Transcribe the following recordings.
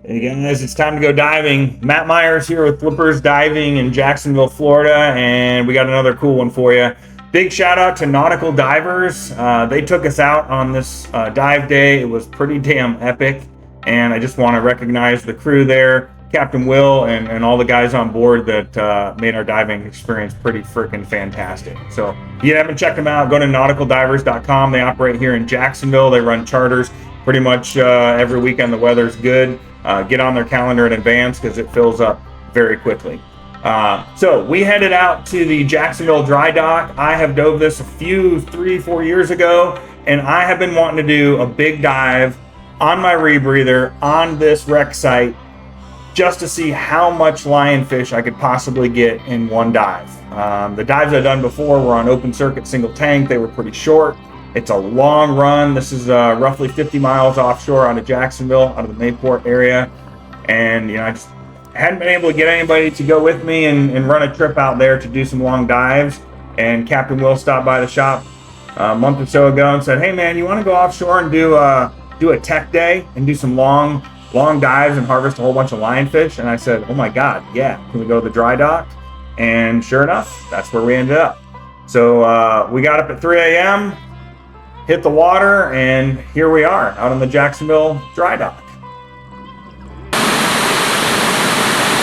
Hey guys, it's time to go diving. Matt Myers here with Flippers Diving in Jacksonville, Florida, and we got another cool one for you. Big shout out to Nautical Divers. They took us out on this dive day. It was pretty damn epic, and I just want to recognize the crew there, Captain Will, and all the guys on board that made our diving experience pretty freaking fantastic. So if you haven't checked them out, go to nauticaldivers.com. They operate here in Jacksonville. They run charters pretty much every weekend the weather's good. Get on their calendar in advance because it fills up very quickly. So we headed out to the Jacksonville Dry Dock. I have dove this 3-4 years ago, and I have been wanting to do a big dive on my rebreather on this wreck site just to see how much lionfish I could possibly get in one dive. The dives I've done before were on open circuit single tank. They were pretty short. It's a long run. This is roughly 50 miles offshore out of Jacksonville, out of the Mayport area. And, I just hadn't been able to get anybody to go with me and run a trip out there to do some long dives. And Captain Will stopped by the shop a month or so ago and said, hey man, you want to go offshore and do a tech day and do some long dives and harvest a whole bunch of lionfish? And I said, oh my God, yeah. Can we go to the dry dock? And sure enough, that's where we ended up. So we got up at 3 a.m., hit the water, and here we are out on the Jacksonville Dry Dock.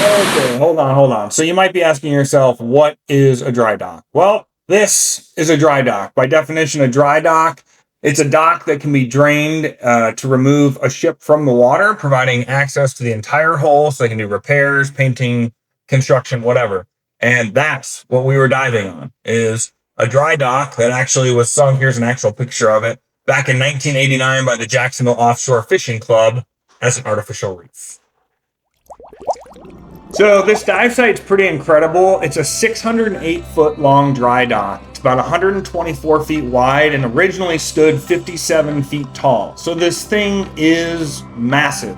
Okay, hold on. So you might be asking yourself, what is a dry dock? Well, this is a dry dock. By definition, a dry dock, it's a dock that can be drained to remove a ship from the water, providing access to the entire hull so they can do repairs, painting, construction, whatever. And that's what we were diving on, is a dry dock that actually was sunk. Here's an actual picture of it back in 1989 by the Jacksonville Offshore Fishing Club as an artificial reef. So this dive site's pretty incredible. It's a 608-foot long dry dock. It's about 124 feet wide and originally stood 57 feet tall. So this thing is massive.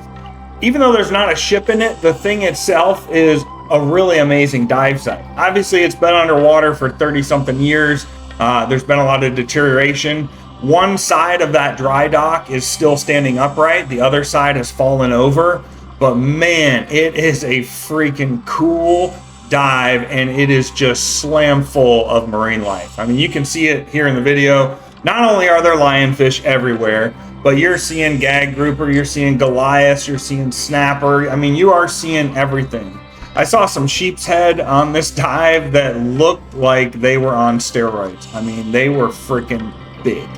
Even though there's not a ship in it, the thing itself is a really amazing dive site. Obviously, it's been underwater for 30-something years. There's been a lot of deterioration. One side of that dry dock is still standing upright. The other side has fallen over. But man, it is a freaking cool dive, and it is just slam full of marine life. I mean, you can see it here in the video. Not only are there lionfish everywhere, but you're seeing gag grouper, you're seeing Goliath, you're seeing snapper. I mean, you are seeing everything. I saw some sheep's head on this dive that looked like they were on steroids. I mean, they were freaking big.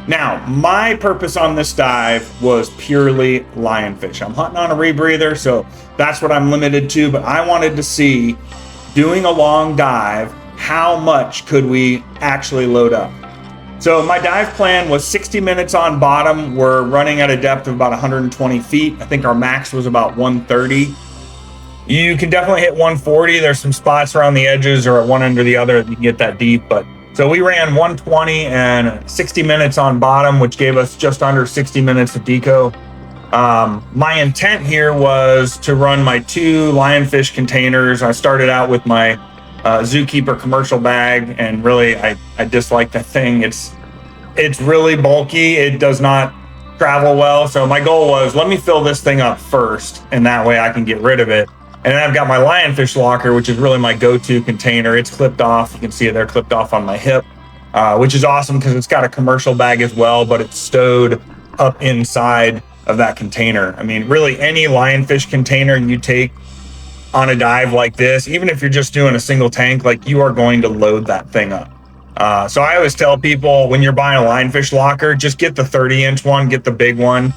Now, my purpose on this dive was purely lionfish. I'm hunting on a rebreather, so that's what I'm limited to, but I wanted to see, doing a long dive, how much could we actually load up? So my dive plan was 60 minutes on bottom. We're running at a depth of about 120 feet. I think our max was about 130. You can definitely hit 140. There's some spots around the edges or at one end or the other that you can get that deep. But so we ran 120 and 60 minutes on bottom, which gave us just under 60 minutes of deco. My intent here was to run my 2 lionfish containers. I started out with my Zookeeper commercial bag, and really I dislike that thing. It's really bulky. It does not travel well. So my goal was, let me fill this thing up first, and that way I can get rid of it. And then I've got my lionfish locker, which is really my go-to container. It's clipped off. You can see it there, clipped off on my hip, which is awesome because it's got a commercial bag as well, but it's stowed up inside of that container. I mean, really any lionfish container you take on a dive like this, even if you're just doing a single tank, like, you are going to load that thing up. So I always tell people, when you're buying a lionfish locker, just get the 30-inch one, get the big one.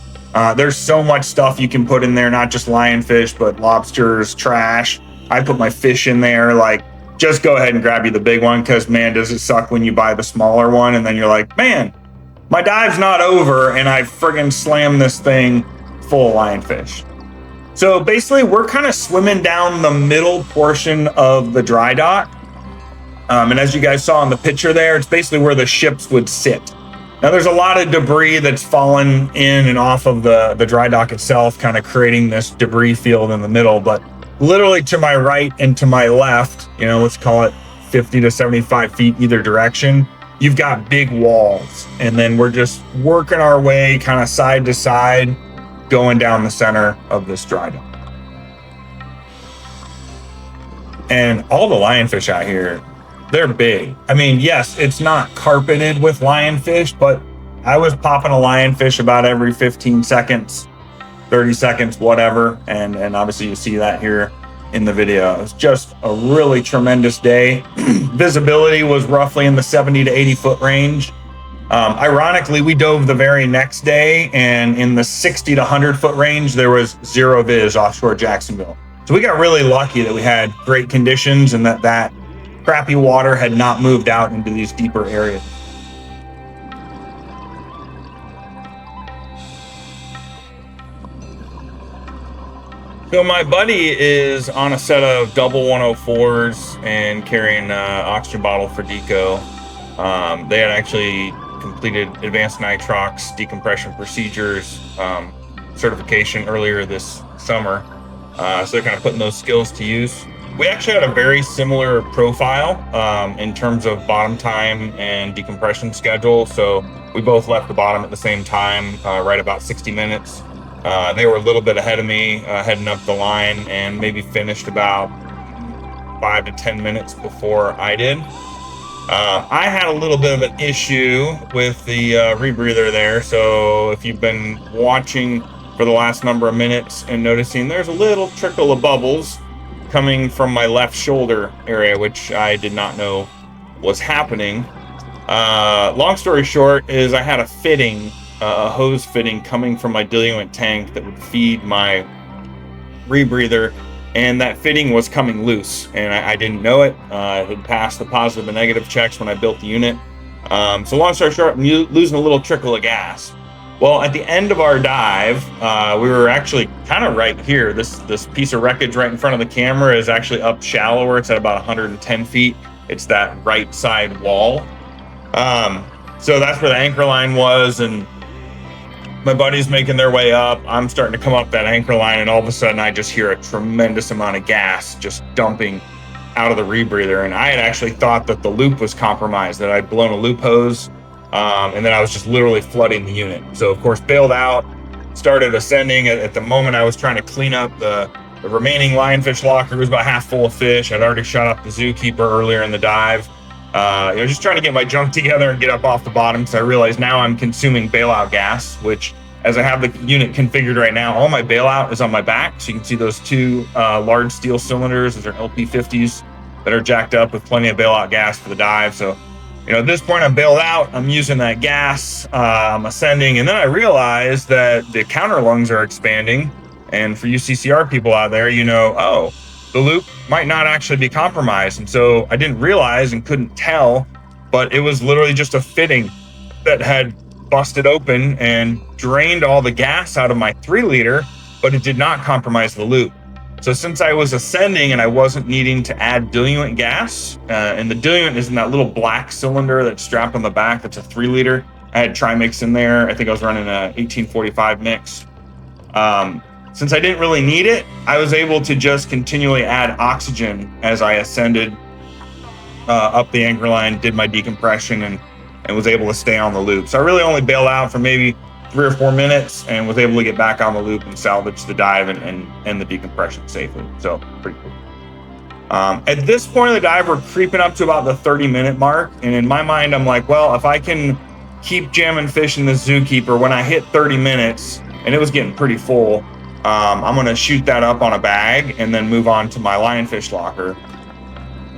There's so much stuff you can put in there, not just lionfish, but lobsters, trash. I put my fish in there. Like, just go ahead and grab you the big one, because man, does it suck when you buy the smaller one and then you're like, man, my dive's not over and I friggin' slammed this thing full of lionfish. So basically, we're kind of swimming down the middle portion of the dry dock. And as you guys saw in the picture there, it's basically where the ships would sit. Now, there's a lot of debris that's fallen in and off of the dry dock itself, kind of creating this debris field in the middle. But literally to my right and to my left, let's call it 50 to 75 feet either direction, you've got big walls. And then we're just working our way kind of side to side going down the center of this dry dock. And all the lionfish out here, they're big. I mean, yes, it's not carpeted with lionfish, but I was popping a lionfish about every 15 seconds, 30 seconds, whatever. And obviously you see that here in the video. It was just a really tremendous day. Visibility was roughly in the 70 to 80 foot range. Ironically, we dove the very next day, and in the 60 to 100 foot range, there was zero viz offshore Jacksonville. So we got really lucky that we had great conditions and that crappy water had not moved out into these deeper areas. So my buddy is on a set of double 104s and carrying an oxygen bottle for deco. They had actually completed advanced nitrox decompression procedures certification earlier this summer. So they're kind of putting those skills to use. We actually had a very similar profile in terms of bottom time and decompression schedule. So we both left the bottom at the same time, right about 60 minutes. They were a little bit ahead of me, heading up the line, and maybe finished about 5 to 10 minutes before I did. I had a little bit of an issue with the rebreather there. So if you've been watching for the last number of minutes and noticing there's a little trickle of bubbles coming from my left shoulder area, which I did not know was happening. Long story short is I had a fitting, a hose fitting coming from my diluent tank that would feed my rebreather, and that fitting was coming loose, and I didn't know it. It had passed the positive and negative checks when I built the unit. So long story short, I'm losing a little trickle of gas. Well, at the end of our dive, we were actually kind of right here. This piece of wreckage right in front of the camera is actually up shallower. It's at about 110 feet. It's that right side wall. So that's where the anchor line was, and my buddies making their way up. I'm starting to come up that anchor line, and all of a sudden I just hear a tremendous amount of gas just dumping out of the rebreather. And I had actually thought that the loop was compromised, that I'd blown a loop hose, and then I was just literally flooding the unit. So of course bailed out, started ascending. At the moment I was trying to clean up the remaining lionfish locker. It was about half full of fish. I'd already shot up the zookeeper earlier in the dive. Just trying to get my junk together and get up off the bottom, because I realized now I'm consuming bailout gas, which, as I have the unit configured right now, all my bailout is on my back. So you can see those two large steel cylinders. Those are LP50s that are jacked up with plenty of bailout gas for the dive. So, at this point I'm bailed out, I'm using that gas, I'm ascending, and then I realized that the counter lungs are expanding. And for you CCR people out there, oh, the loop might not actually be compromised. And so I didn't realize and couldn't tell, but it was literally just a fitting that had busted open and drained all the gas out of my 3-liter, but it did not compromise the loop. So since I was ascending and I wasn't needing to add diluent gas, and the diluent is in that little black cylinder that's strapped on the back, that's a 3-liter. I had trimix in there. I think I was running a 1845 mix. Since I didn't really need it, I was able to just continually add oxygen as I ascended up the anchor line, did my decompression, and was able to stay on the loop. So I really only bailed out for maybe 3 or 4 minutes and was able to get back on the loop and salvage the dive and end the decompression safely. So pretty cool. At this point of the dive, we're creeping up to about the 30-minute mark. And in my mind, I'm like, well, if I can keep jamming fish in the zookeeper, when I hit 30 minutes, and it was getting pretty full, I'm going to shoot that up on a bag and then move on to my lionfish locker.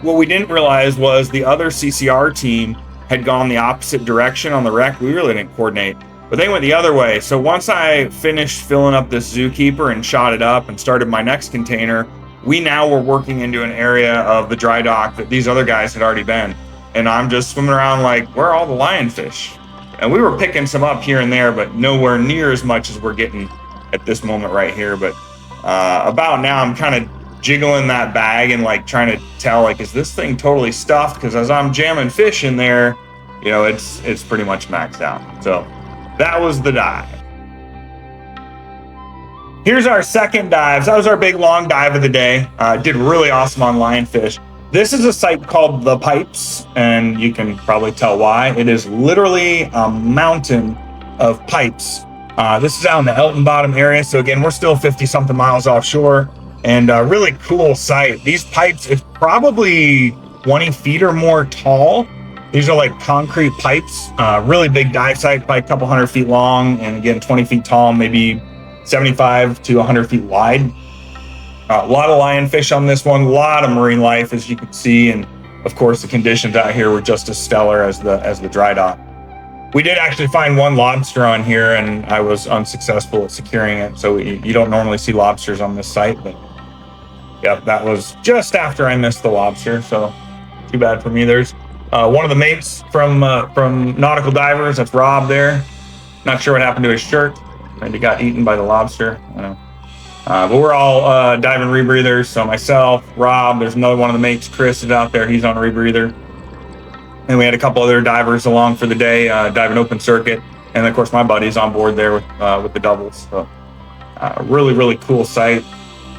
What we didn't realize was the other CCR team had gone the opposite direction on the wreck. We really didn't coordinate, but they went the other way. So once I finished filling up this zookeeper and shot it up and started my next container, we now were working into an area of the dry dock that these other guys had already been. And I'm just swimming around like, where are all the lionfish? And we were picking some up here and there, but nowhere near as much as we're getting at this moment right here. But about now I'm kind of jiggling that bag and like trying to tell, like, is this thing totally stuffed? Because as I'm jamming fish in there, it's pretty much maxed out. So that was the dive. Here's our second dive. So that was our big long dive of the day. Did really awesome on lionfish. This is a site called The Pipes, and you can probably tell why. It is literally a mountain of pipes This is out in the Elton Bottom area. So again, we're still 50 something miles offshore, and really cool site. These pipes is probably 20 feet or more tall. These are like concrete pipes, really big dive site, probably a couple 100 feet long, and again, 20 feet tall, maybe 75 to 100 feet wide. A lot of lionfish on this one, a lot of marine life, as you can see, and of course the conditions out here were just as stellar as the dry dock. We did actually find one lobster on here, and I was unsuccessful at securing it, so you don't normally see lobsters on this site, but yeah, that was just after I missed the lobster, so too bad for me. There's one of the mates from Nautical Divers, that's Rob there. Not sure what happened to his shirt, maybe got eaten by the lobster, I don't know. But we're all diving rebreathers. So myself, Rob, there's another one of the mates, Chris, is out there. He's on a rebreather. And we had a couple other divers along for the day, diving open circuit. And of course, my buddy's on board there with the doubles. So really, really cool site.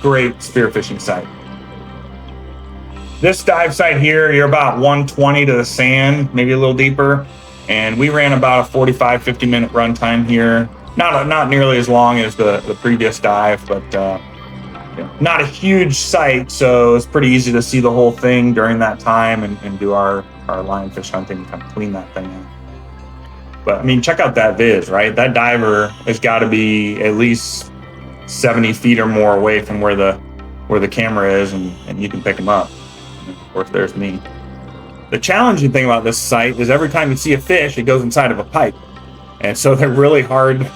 Great spearfishing site. This dive site here, you're about 120 to the sand, maybe a little deeper. And we ran about a 45, 50 minute run time here. Not nearly as long as the previous dive, but not a huge site, so it's pretty easy to see the whole thing during that time and do our lionfish hunting and kind of clean that thing out. But I mean, check out that viz, right? That diver has got to be at least 70 feet or more away from where the camera is, and you can pick him up. And of course, there's me. The challenging thing about this site is every time you see a fish, it goes inside of a pipe. And so they're really hard.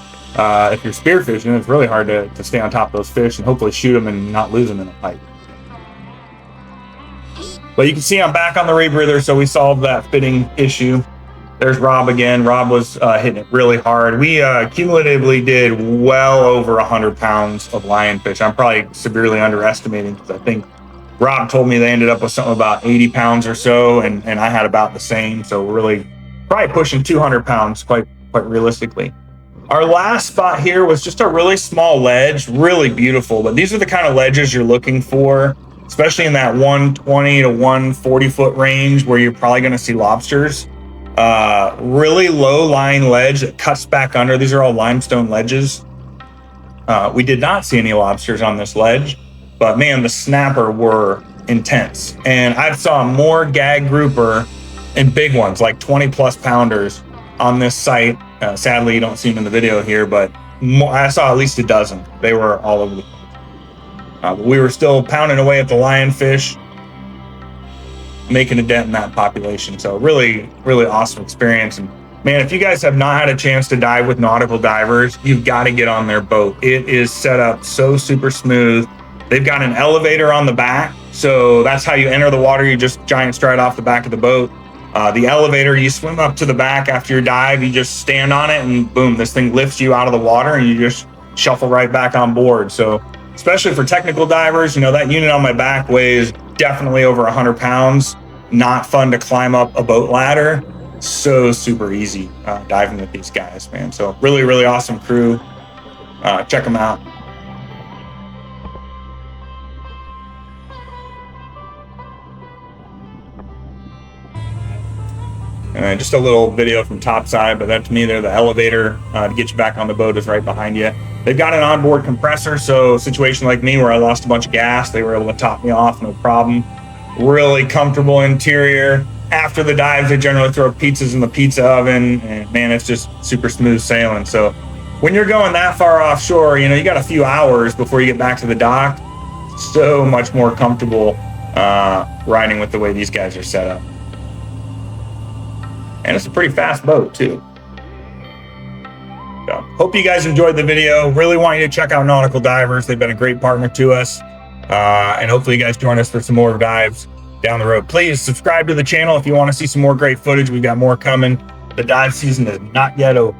If you're spearfishing, it's really hard to stay on top of those fish and hopefully shoot them and not lose them in a pipe. But you can see I'm back on the rebreather, so we solved that fitting issue. There's Rob again. Rob was hitting it really hard. We cumulatively did well over 100 pounds of lionfish. I'm probably severely underestimating, because I think Rob told me they ended up with something about 80 pounds or so, and I had about the same. So we're really probably pushing 200 pounds quite realistically. Our last spot here was just a really small ledge, really beautiful, but these are the kind of ledges you're looking for, especially in that 120 to 140 foot range where you're probably going to see lobsters. Really low lying ledge that cuts back under. These are all limestone ledges. We did not see any lobsters on this ledge, but man, the snapper were intense. And I saw more gag grouper and big ones, like 20 plus pounders on this site. Sadly, you don't see them in the video here, but I saw at least a dozen. They were all over the place. But we were still pounding away at the lionfish, making a dent in that population. So really, really awesome experience. And man, if you guys have not had a chance to dive with Nautical Divers, you've got to get on their boat. It is set up so super smooth. They've got an elevator on the back, so that's how you enter the water. You just giant stride off the back of the boat. The elevator, you swim up to the back after your dive, you just stand on it, and boom, this thing lifts you out of the water, and you just shuffle right back on board. So especially for technical divers, you know, that unit on my back weighs definitely over 100 pounds. Not fun to climb up a boat ladder. So super easy diving with these guys, man. So really, really awesome crew. Check them out. And just a little video from topside, but that to me, they're the elevator to get you back on the boat is right behind you. They've got an onboard compressor, so a situation like me where I lost a bunch of gas, they were able to top me off, no problem. Really comfortable interior. After the dives, they generally throw pizzas in the pizza oven, and man, it's just super smooth sailing. So when you're going that far offshore, you know, you got a few hours before you get back to the dock. So much more comfortable riding with the way these guys are set up. And it's a pretty fast boat too. So hope you guys enjoyed the video. Really want you to check out Nautical Divers. They've been a great partner to us. And hopefully you guys join us for some more dives down the road. Please subscribe to the channel if you want to see some more great footage. We've got more coming. The dive season is not yet over.